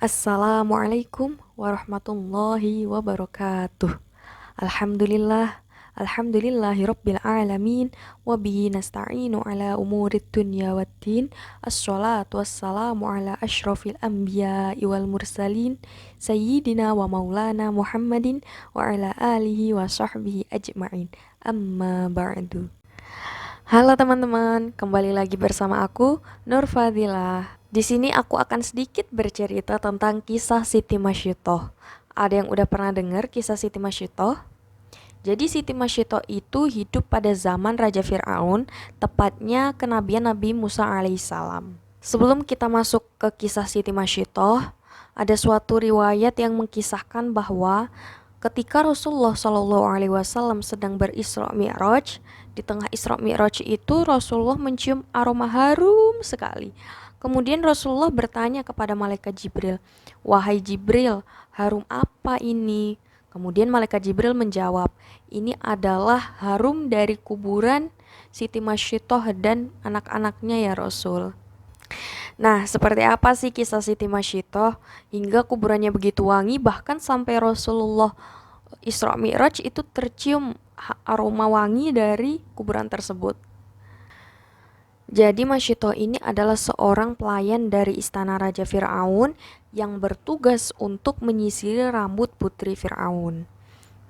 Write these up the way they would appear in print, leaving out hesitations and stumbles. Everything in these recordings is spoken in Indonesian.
Assalamualaikum warahmatullahi wabarakatuh. Alhamdulillah, alhamdulillahirabbil alamin wa bihi nasta'inu ala umurid dunya waddin. Assalatu wassalamu ala asyrafil anbiya'i wal mursalin sayyidina wa maulana Muhammadin wa ala alihi wa sahbihi ajma'in. Amma ba'du. Halo teman-teman, kembali lagi bersama aku Nur Fadilah. Di sini aku akan sedikit bercerita tentang kisah Siti Masyitoh. Ada yang udah pernah dengar kisah Siti Masyitoh? Jadi Siti Masyitoh itu hidup pada zaman Raja Fir'aun, tepatnya kenabian Nabi Musa alaihissalam. Sebelum kita masuk ke kisah Siti Masyitoh, ada suatu riwayat yang mengisahkan bahwa ketika Rasulullah SAW sedang berisra Mi'raj, di tengah Isra Mi'raj itu Rasulullah mencium aroma harum sekali. Kemudian Rasulullah bertanya kepada malaikat Jibril, "Wahai Jibril, harum apa ini?" Kemudian malaikat Jibril menjawab, "Ini adalah harum dari kuburan Siti Masyitoh dan anak-anaknya ya Rasul." Nah, seperti apa sih kisah Siti Masyitoh hingga kuburannya begitu wangi, bahkan sampai Rasulullah Isra Mi'raj itu tercium aroma wangi dari kuburan tersebut. Jadi Masyitoh ini adalah seorang pelayan dari istana Raja Fir'aun yang bertugas untuk menyisiri rambut putri Fir'aun.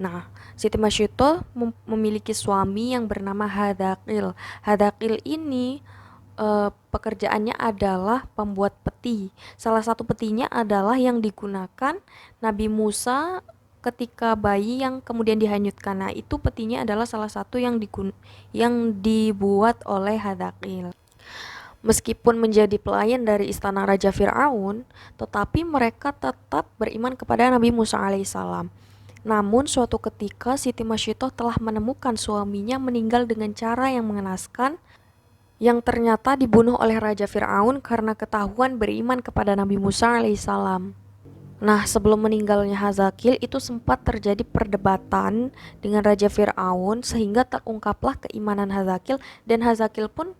Nah, Siti Masyitoh memiliki suami yang bernama Hadakil. Hadakil ini pekerjaannya adalah pembuat peti. Salah satu petinya adalah yang digunakan Nabi Musa ketika bayi yang kemudian dihanyutkan. Nah, itu petinya adalah salah satu yang dibuat oleh Hadakil. Meskipun menjadi pelayan dari istana Raja Fir'aun, tetapi mereka tetap beriman kepada Nabi Musa alaihissalam. Namun suatu ketika Siti Masyitoh telah menemukan suaminya meninggal dengan cara yang mengenaskan, yang ternyata dibunuh oleh Raja Fir'aun karena ketahuan beriman kepada Nabi Musa alaihissalam. Nah, sebelum meninggalnya Hadakil itu sempat terjadi perdebatan dengan Raja Fir'aun sehingga terungkaplah keimanan Hadakil, dan Hadakil pun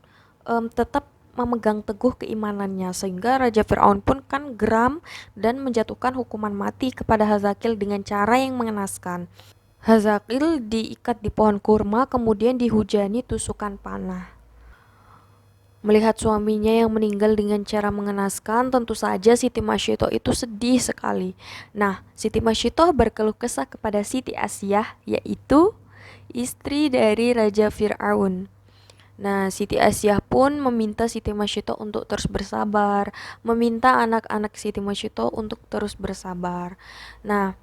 tetap memegang teguh keimanannya, sehingga Raja Fir'aun pun kan geram dan menjatuhkan hukuman mati kepada Hadakil dengan cara yang mengenaskan. Hadakil diikat di pohon kurma kemudian dihujani tusukan panah. Melihat suaminya yang meninggal dengan cara mengenaskan, tentu saja Siti Masyitoh itu sedih sekali. Nah, Siti Masyitoh berkeluh kesah kepada Siti Asyah, yaitu istri dari Raja Fir'aun. Nah, Siti Asyah pun meminta Siti Masyitoh untuk terus bersabar, meminta anak-anak Siti Masyitoh untuk terus bersabar. Nah,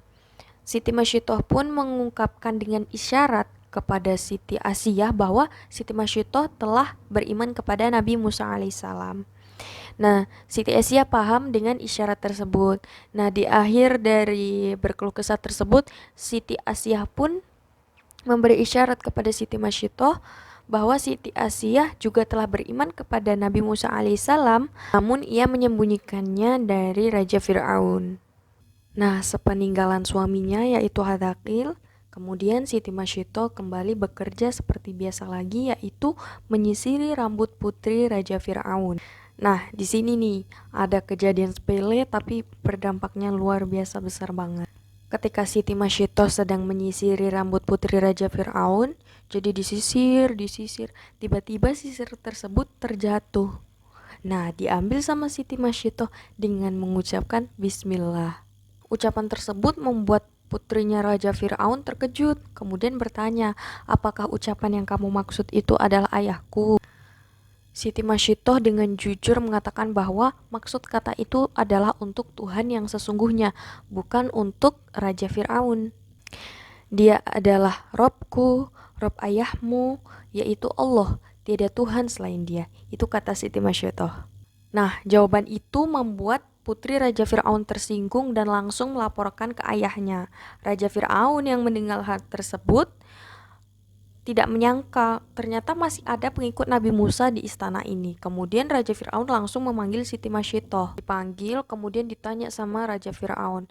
Siti Masyitoh pun mengungkapkan dengan isyarat kepada Siti Asyah bahwa Siti Masyitoh telah beriman kepada Nabi Musa alaihissalam. Nah, Siti Asyah paham dengan isyarat tersebut. Nah, di akhir dari berkeluh kesah tersebut, Siti Asyah pun memberi isyarat kepada Siti Masyitoh bahwa Siti Asyah juga telah beriman kepada Nabi Musa alaihissalam, namun ia menyembunyikannya dari Raja Fir'aun. Nah, sepeninggalan suaminya yaitu Hadakil, kemudian Siti Masyitoh kembali bekerja seperti biasa lagi, yaitu menyisiri rambut putri Raja Fir'aun. Nah, di sini nih ada kejadian sepele tapi berdampaknya luar biasa besar banget. Ketika Siti Masyitoh sedang menyisiri rambut putri Raja Fir'aun, jadi disisir, tiba-tiba sisir tersebut terjatuh. Nah, diambil sama Siti Masyitoh dengan mengucapkan Bismillah. Ucapan tersebut membuat putrinya Raja Fir'aun terkejut, kemudian bertanya, "Apakah ucapan yang kamu maksud itu adalah ayahku?" Siti Masyitoh dengan jujur mengatakan bahwa maksud kata itu adalah untuk Tuhan yang sesungguhnya, bukan untuk Raja Fir'aun. Dia adalah Robku, Rob ayahmu, yaitu Allah, tiada Tuhan selain dia. Itu kata Siti Masyitoh. Nah, jawaban itu membuat putri Raja Fir'aun tersinggung dan langsung melaporkan ke ayahnya. Raja Fir'aun yang mendengar hal tersebut tidak menyangka ternyata masih ada pengikut Nabi Musa di istana ini. Kemudian Raja Fir'aun langsung memanggil Siti Masyitoh. Dipanggil, kemudian ditanya sama Raja Fir'aun,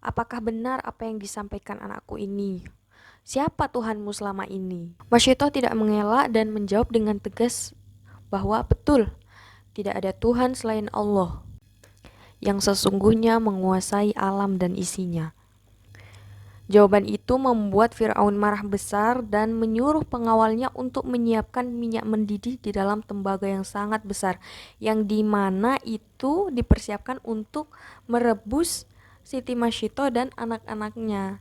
"Apakah benar apa yang disampaikan anakku ini? Siapa Tuhanmu selama ini?" Masyitoh tidak mengelak dan menjawab dengan tegas bahwa betul, tidak ada Tuhan selain Allah. yang sesungguhnya menguasai alam dan isinya. Jawaban itu membuat Fir'aun marah besar dan menyuruh pengawalnya untuk menyiapkan minyak mendidih di dalam tembaga yang sangat besar, yang dimana itu dipersiapkan untuk merebus Siti Masyito dan anak-anaknya.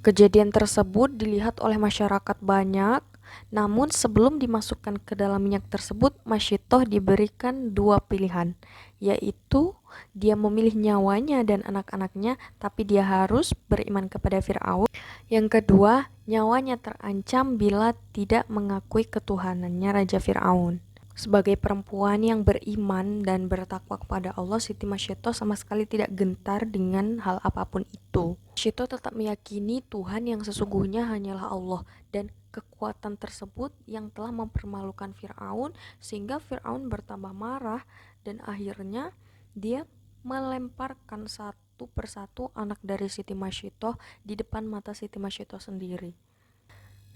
Kejadian tersebut dilihat oleh masyarakat banyak, namun sebelum dimasukkan ke dalam minyak tersebut, Masyitoh diberikan dua pilihan, yaitu dia memilih nyawanya dan anak-anaknya, tapi dia harus beriman kepada Fir'aun. Yang kedua, nyawanya terancam bila tidak mengakui ketuhanannya Raja Fir'aun. Sebagai perempuan yang beriman dan bertakwa kepada Allah, Siti Masyito sama sekali tidak gentar dengan hal apapun itu. Masyito tetap meyakini Tuhan yang sesungguhnya hanyalah Allah, dan kekuatan tersebut yang telah mempermalukan Fir'aun sehingga Fir'aun bertambah marah dan akhirnya dia melemparkan satu persatu anak dari Siti Masyito di depan mata Siti Masyito sendiri.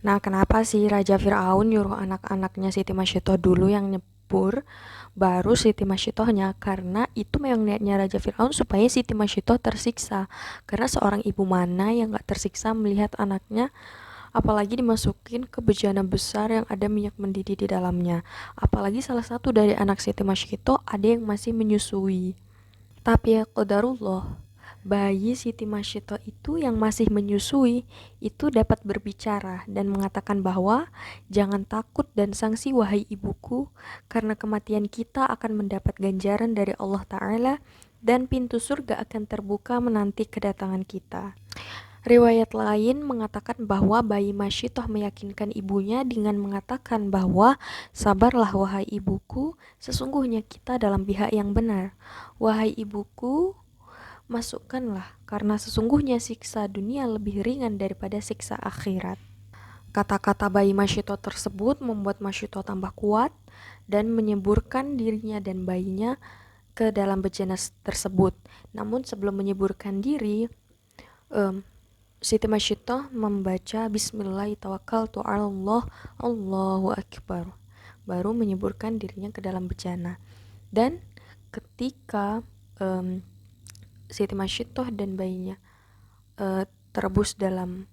Nah, kenapa sih Raja Fir'aun nyuruh anak-anaknya Siti Masyito dulu yang nyebur, baru Siti Masyitohnya? Karena itu memang niatnya Raja Fir'aun supaya Siti Masyito tersiksa. Karena seorang ibu mana yang gak tersiksa melihat anaknya, apalagi dimasukin ke bejana besar yang ada minyak mendidih di dalamnya. Apalagi salah satu dari anak Siti Masyito ada yang masih menyusui. Tapi ya qadarullah, bayi Siti Masyito itu yang masih menyusui itu dapat berbicara dan mengatakan bahwa jangan takut dan sangsi wahai ibuku, karena kematian kita akan mendapat ganjaran dari Allah Ta'ala dan pintu surga akan terbuka menanti kedatangan kita. Riwayat lain mengatakan bahwa bayi Masyitoh meyakinkan ibunya dengan mengatakan bahwa sabarlah wahai ibuku, sesungguhnya kita dalam pihak yang benar. Wahai ibuku, masukkanlah, karena sesungguhnya siksa dunia lebih ringan daripada siksa akhirat. Kata-kata bayi Masyito tersebut membuat Masyito tambah kuat dan menyeburkan dirinya dan bayinya ke dalam bejana tersebut. Namun sebelum menyeburkan diri, Siti Masyito membaca Bismillahirrahmanirrahim, Allahu Akbar, baru menyeburkan dirinya ke dalam bejana. Dan ketika Siti Masyito dan bayinya terebus dalam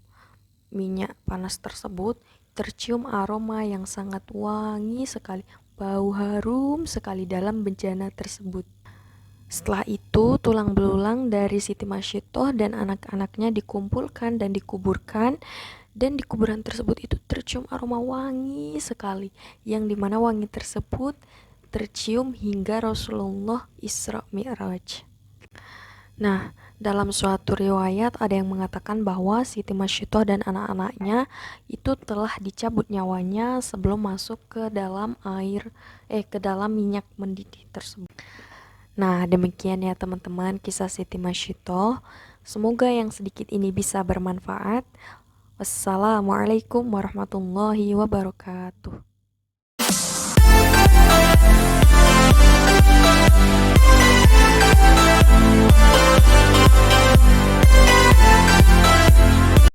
minyak panas tersebut, tercium aroma yang sangat wangi sekali, bau harum sekali dalam bejana tersebut. Setelah itu, tulang belulang dari Siti Masyito dan anak-anaknya dikumpulkan dan dikuburkan, dan di kuburan tersebut itu tercium aroma wangi sekali, yang dimana wangi tersebut tercium hingga Rasulullah Isra Mi'raj. Nah, dalam suatu riwayat ada yang mengatakan bahwa Siti Masyito dan anak-anaknya itu telah dicabut nyawanya sebelum masuk ke dalam ke dalam minyak mendidih tersebut. Nah, demikian ya teman-teman kisah Siti Masyito. Semoga yang sedikit ini bisa bermanfaat. Wassalamualaikum warahmatullahi wabarakatuh.